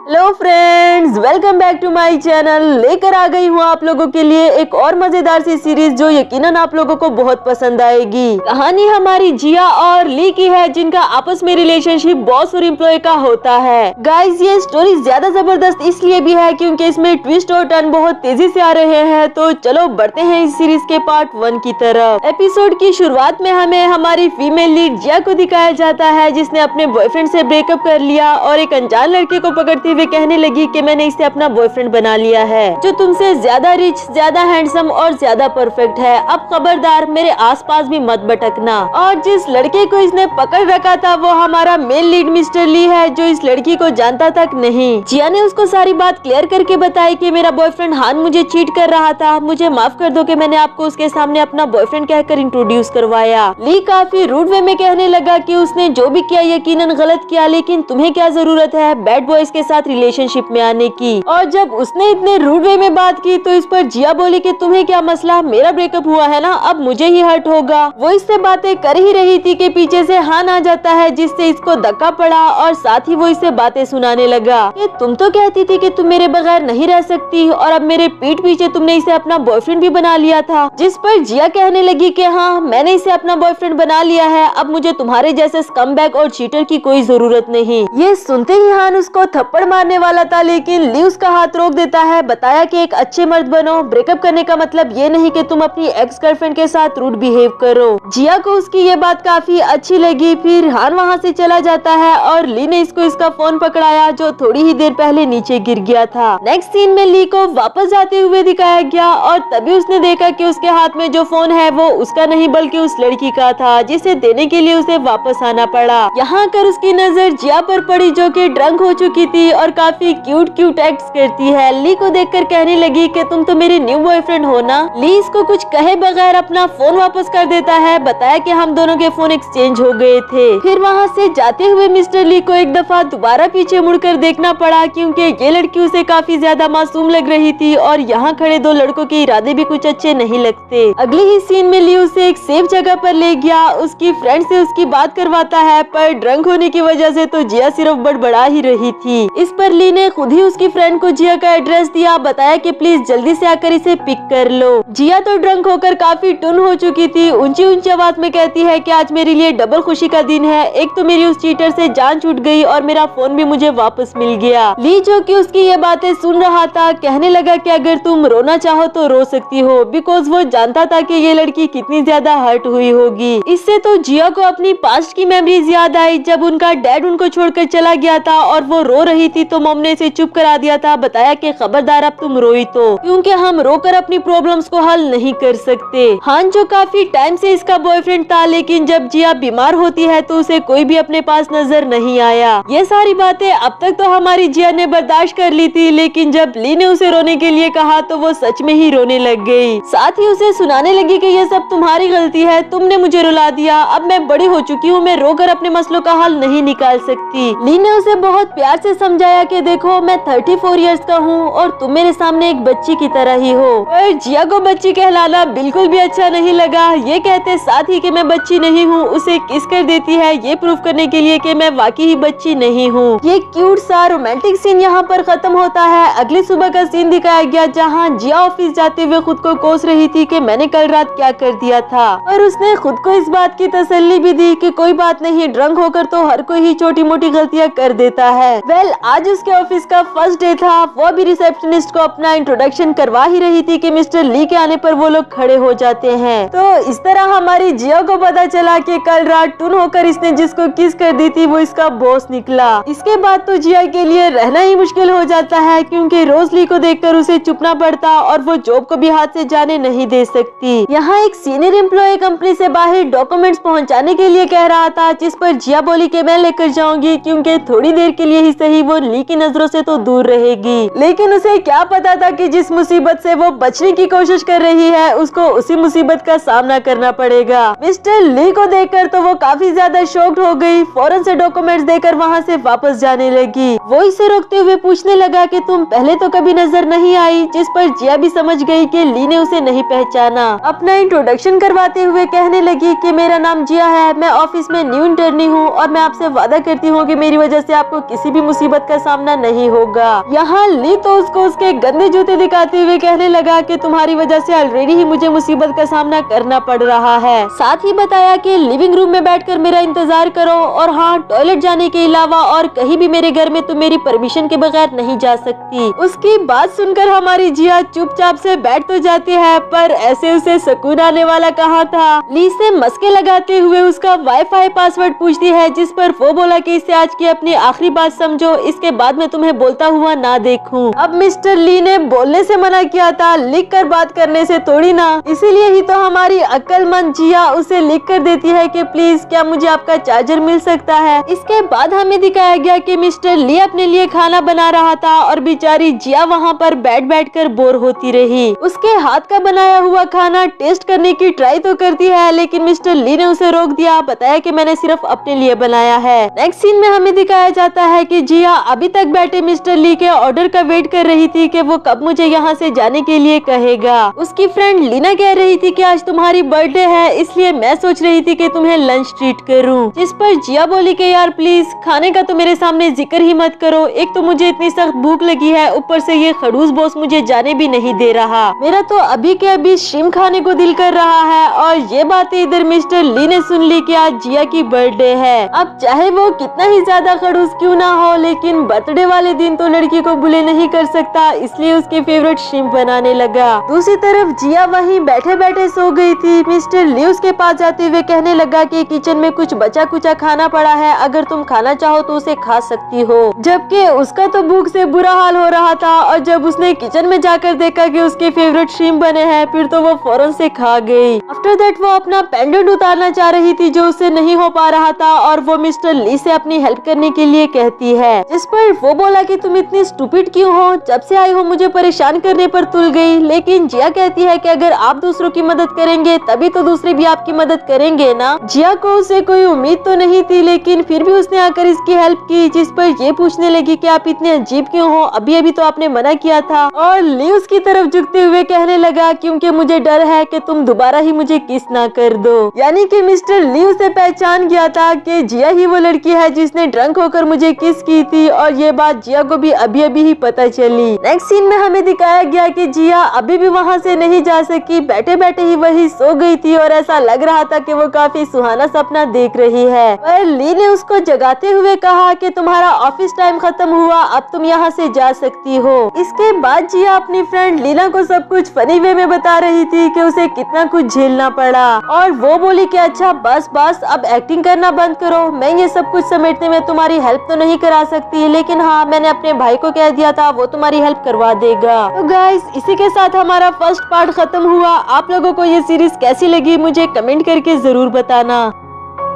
Hello friends, welcome back to my channel. लेकर आ गई हूँ आप लोगों के लिए एक और मजेदार सी सीरीज जो यकीनन आप लोगों को बहुत पसंद आएगी। कहानी हमारी जिया और ली की है, जिनका आपस में रिलेशनशिप बॉस और एम्प्लॉय का होता है। गाइस, ये स्टोरी ज्यादा जबरदस्त इसलिए भी है क्योंकि इसमें ट्विस्ट और टर्न बहुत तेजी से आ रहे हैं। तो चलो बढ़ते हैं इस सीरीज के पार्ट 1 की तरफ। एपिसोड की शुरुआत में हमें हमारी फीमेल लीड जिया को दिखाया जाता है, जिसने अपने बॉयफ्रेंड से ब्रेकअप कर लिया और एक अनजान लड़के को पकड़ती हुए कहने लगी कि मैंने इसे अपना बॉयफ्रेंड बना लिया है, जो तुमसे ज्यादा रिच, ज्यादा हैंडसम और ज्यादा परफेक्ट है। अब खबरदार, मेरे आसपास भी मत भटकना। और जिस लड़के को इसने पकड़ रखा था वो हमारा मेल लीड मिस्टर ली है, जो इस लड़की को जानता तक नहीं। जिया ने उसको सारी बात क्लियर करके बताई कि मेरा बॉयफ्रेंड हान मुझे चीट कर रहा था, मुझे माफ कर दो कि मैंने आपको उसके सामने अपना बॉयफ्रेंड कहकर इंट्रोड्यूस करवाया। ली काफी रूड वे में कहने लगा कि उसने जो भी किया यकीनन गलत किया, लेकिन तुम्हें क्या जरूरत है बैड बॉयज के साथ रिलेशनशिप में आने की। और जब उसने इतने रूड वे में बात की तो इस पर जिया बोली कि तुम्हें क्या मसला, मेरा ब्रेकअप हुआ है ना, अब मुझे ही हर्ट होगा। वो इससे बातें कर ही रही थी कि पीछे से हान आ जाता है, जिससे इसको धक्का पड़ा और साथ ही वो इसे बातें सुनाने लगा कि तुम तो कहती थी कि तुम मेरे बगैर नहीं रह सकती और अब मेरे पीठ पीछे तुमने इसे अपना बॉयफ्रेंड भी बना लिया था। जिस पर जिया कहने लगी कि हाँ, मैंने इसे अपना बॉयफ्रेंड बना लिया है, अब मुझे तुम्हारे जैसे स्कमबैग और चीटर की कोई जरूरत नहीं। ये सुनते ही हान उसको थप्पड़ मारने वाला था, लेकिन ली उसका हाथ रोक देता है। बताया कि एक अच्छे मर्द बनो, ब्रेकअप करने का मतलब ये नहीं कि तुम अपनी एक्स गर्लफ्रेंड के साथ रूड बिहेव करो। जिया को उसकी ये बात काफी अच्छी लगी। फिर हान वहाँ से चला जाता है और ली ने इसको इसका फोन पकड़ाया, जो थोड़ी ही देर पहले नीचे गिर गया था। नेक्स्ट सीन में ली को वापस जाते हुए दिखाया गया और तभी उसने देखा कि उसके हाथ में जो फोन है वो उसका नहीं बल्कि उस लड़की का था, जिसे देने के लिए उसे वापस आना पड़ा। यहाँ कर उसकी नजर जिया पर पड़ी, जो कि ड्रंक हो चुकी थी और काफी क्यूट एक्ट्स करती है। ली को देखकर कहने लगी कि तुम तो मेरे न्यू बॉयफ्रेंड हो ना। ली इसको कुछ कहे बगैर अपना फोन वापस कर देता है। बताया कि हम दोनों के फोन एक्सचेंज हो गए थे। फिर वहाँ से जाते हुए मिस्टर ली को एक दफा दोबारा पीछे मुड़कर देखना पड़ा, क्योंकि ये लड़की उसे काफी ज्यादा मासूम लग रही थी और यहाँ खड़े दो लड़कों के इरादे भी कुछ अच्छे नहीं लगते। अगले ही सीन में ली उसे एक सेफ जगह पर ले गया, उसकी फ्रेंड से उसकी बात करवाता है, पर ड्रंक होने की वजह से तो जिया सिर्फ बड़बड़ा ही रही थी। इस पर ली ने खुद ही उसकी फ्रेंड को जिया का एड्रेस दिया। बताया कि प्लीज जल्दी से आकर इसे पिक कर लो। जिया तो ड्रंक होकर काफी टुन हो चुकी थी। ऊंची ऊंची आवाज में कहती है कि आज मेरे लिए डबल खुशी का दिन है, एक तो मेरी उस चीटर से जान छूट गई और मेरा फोन भी मुझे वापस मिल गया। ली जो कि उसकी ये बातें सुन रहा था, कहने लगा कि अगर तुम रोना चाहो तो रो सकती हो, बिकॉज वो जानता था कि ये लड़की कितनी ज्यादा हर्ट हुई होगी। इससे तो जिया को अपनी पास्ट की मेमोरीज याद आई, जब उनका डैड उनको छोड़कर चला गया था और वो रो रही थी तो मॉम ने इसे चुप करा दिया था। बताया कि खबरदार अब तुम रोई तो, क्योंकि हम रोकर अपनी प्रॉब्लम्स को हल नहीं कर सकते। हान जो काफी टाइम से इसका बॉयफ्रेंड था, लेकिन जब जिया बीमार होती है तो उसे कोई भी अपने पास नजर नहीं आया। ये सारी बातें अब तक तो हमारी जिया ने बर्दाश्त कर ली थी, लेकिन जब ली ने उसे रोने के लिए कहा तो वो सच में ही रोने लग गई। साथ ही उसे सुनाने लगी कि ये सब तुम्हारी गलती है, तुमने मुझे रुला दिया, अब मैं बड़ी हो चुकी हूँ, मैं रोकर अपने मसलों का हल नहीं निकाल सकती। ली ने उसे बहुत प्यार से समझाया कि देखो, मैं 34 इयर्स का हूँ और तुम मेरे सामने एक बच्ची की तरह ही हो। पर जिया को बच्ची कहलाना बिल्कुल भी अच्छा नहीं लगा। ये कहते साथ ही कि मैं बच्ची नहीं हूँ, उसे किस कर देती है ये प्रूफ करने के लिए कि मैं वाकई ही बच्ची नहीं हूँ। ये क्यूट सा रोमांटिक सीन यहाँ पर खत्म होता है। अगली सुबह का सीन दिखाया गया, जहाँ जिया ऑफिस जाते हुए खुद को कोस रही थी कि मैंने कल रात क्या कर दिया था, और उसने खुद को इस बात की तसल्ली भी दी कि कोई बात नहीं, ड्रंक होकर तो हर कोई ही छोटी मोटी गलतियाँ कर देता है। वेल, आज उसके ऑफिस का फर्स्ट डे था। वो भी रिसेप्शनिस्ट को अपना इंट्रोडक्शन करवा ही रही थी कि मिस्टर ली के आने पर वो लोग खड़े हो जाते हैं। तो इस तरह हमारी जिया को पता चला कि कल रात टून होकर इसने जिसको किस कर दी थी वो इसका बॉस निकला। इसके बाद तो जिया के लिए रहना ही मुश्किल हो जाता है, क्योंकि रोज ली को देखकर उसे चुपना पड़ता और वो जॉब को भी हाथ से जाने नहीं दे सकती। यहाँ एक सीनियर एम्प्लॉय कंपनी से बाहर डॉक्यूमेंट्स पहुँचाने के लिए कह रहा था, जिस पर जिया बोली कि मैं लेकर जाऊंगी, क्योंकि थोड़ी देर के लिए ही सही वो ली की नजरों से तो दूर रहेगी। लेकिन उसे क्या पता था कि जिस मुसीबत से वो बचने की कोशिश कर रही है उसको उसी मुसीबत का सामना करना पड़ेगा। मिस्टर ली को देखकर तो वो काफी ज्यादा शॉक्ड हो गई। फौरन से डॉक्यूमेंट्स देकर वहाँ से वापस जाने लगी। वो इसे रोकते हुए पूछने लगा कि तुम पहले तो कभी नजर नहीं आई, जिस पर जिया भी समझ गई कि ली ने उसे नहीं पहचाना। अपना इंट्रोडक्शन करवाते हुए कहने लगी कि मेरा नाम जिया है, मैं ऑफिस में न्यू इंटर्नी हूँ और मैं आपसे वादा करती हूँ कि मेरी वजह से आपको किसी भी मुसीबत का सामना नहीं होगा। यहाँ ली तो उसको उसके गंदे जूते दिखाते हुए कहने लगा कि तुम्हारी वजह से ऑलरेडी ही मुझे मुसीबत का सामना करना पड़ रहा है। साथ ही बताया कि लिविंग रूम में बैठकर मेरा इंतजार करो और हाँ, टॉयलेट जाने के अलावा और कहीं भी मेरे घर में तुम मेरी परमिशन के बगैर नहीं जा सकती। उसकी बात सुनकर हमारी जिया चुपचाप से बैठ तो जाती है, पर ऐसे उसे सुकून आने वाला कहाँ था। ली से मस्के लगाते हुए उसका वाईफाई पासवर्ड पूछती है, जिस पर वो बोला कि इसे आज की अपनी आखिरी बात समझो, इसके बाद मैं तुम्हें बोलता हुआ ना देखूं। अब मिस्टर ली ने बोलने से मना किया था, लिख कर बात करने से थोड़ी ना। इसीलिए ही तो हमारी अक्लमंद जिया उसे लिख कर देती है कि प्लीज क्या मुझे आपका चार्जर मिल सकता है। इसके बाद हमें दिखाया गया कि मिस्टर ली अपने लिए खाना बना रहा था और बेचारी जिया वहाँ पर बैठ कर बोर होती रही। उसके हाथ का बनाया हुआ खाना टेस्ट करने की ट्राई तो करती है, लेकिन मिस्टर ली ने उसे रोक दिया, बताया कि मैंने सिर्फ अपने लिए बनाया है। नेक्स्ट सीन में हमें दिखाया जाता है कि जिया अभी तक बैठे मिस्टर ली के ऑर्डर का वेट कर रही थी कि वो कब मुझे यहाँ से जाने के लिए कहेगा। उसकी फ्रेंड लीना कह रही थी कि आज तुम्हारी बर्थडे है, इसलिए मैं सोच रही थी कि तुम्हें लंच ट्रीट करूं। जिस पर जिया बोली कि यार प्लीज खाने का तो मेरे सामने जिक्र ही मत करो, एक तो मुझे इतनी सख्त भूख लगी है, ऊपर से ये खड़ूस बॉस मुझे जाने भी नहीं दे रहा। मेरा तो अभी के अभी श्रिम्प खाने को दिल कर रहा है। और ये बातें इधर मिस्टर ली ने सुन ली कि आज जिया की बर्थडे है। अब चाहे वो कितना ही ज्यादा खड़ूस क्यों ना हो, लेकिन बर्थडे वाले दिन तो लड़की को बुले नहीं कर सकता, इसलिए उसके फेवरेट श्रिम्प बनाने लगा। दूसरी तरफ जिया वहीं बैठे बैठे सो गई थी। मिस्टर ली उसके पास जाते हुए कहने लगा कि किचन में कुछ बचा कुचा खाना पड़ा है, अगर तुम खाना चाहो तो उसे खा सकती हो। जबकि उसका तो भूख से बुरा हाल हो रहा था, और जब उसने किचन में जाकर देखा कि उसके फेवरेट श्रिम्प बने हैं, फिर तो वो फौरन से खा गई। आफ्टर दैट वो अपना पेंडेंट उतारना चाह रही थी, जो उससे नहीं हो पा रहा था, और वो मिस्टर ली से अपनी हेल्प करने के लिए कहती है। जिस पर वो बोला कि तुम इतनी स्टूपिड क्यों हो, जब से आई हो मुझे परेशान करने पर तुल गई। लेकिन जिया कहती है कि अगर आप दूसरों की मदद करेंगे तभी तो दूसरे भी आपकी मदद करेंगे ना। जिया को उसे कोई उम्मीद तो नहीं थी, लेकिन फिर भी उसने आकर इसकी हेल्प की। जिस पर ये पूछने लगी कि आप इतने अजीब क्यों हो, अभी अभी तो आपने मना किया था। और ली उसकी तरफ झुकते हुए कहने लगा, क्योंकि मुझे डर है कि तुम दोबारा ही मुझे किस ना कर दो। यानी कि मिस्टर ली उसे पहचान गया था कि जिया ही वो लड़की है जिसने ड्रंक होकर मुझे किस की थी, और ये बात जिया को भी अभी अभी ही पता चली। नेक्स्ट सीन में हमें दिखाया गया कि जिया अभी भी वहाँ से नहीं जा सकी, बैठे बैठे ही वही सो गई थी, और ऐसा लग रहा था कि वो काफी सुहाना सपना देख रही है। पर ली ने उसको जगाते हुए कहा कि तुम्हारा ऑफिस टाइम खत्म हुआ, अब तुम यहाँ से जा सकती हो। इसके बाद जिया अपनी फ्रेंड लीना को सब कुछ फनी वे में बता रही थी कि उसे कितना कुछ झेलना पड़ा, और वो बोली कि अच्छा बस बस अब एक्टिंग करना बंद करो, मैं ये सब कुछ समेटने में तुम्हारी हेल्प तो नहीं करा सकती, लेकिन हाँ मैंने अपने भाई को कह दिया था, वो तुम्हारी हेल्प करवा देगा। तो गाइस इसी के साथ हमारा फर्स्ट पार्ट खत्म हुआ। आप लोगों को ये सीरीज कैसी लगी मुझे कमेंट करके जरूर बताना।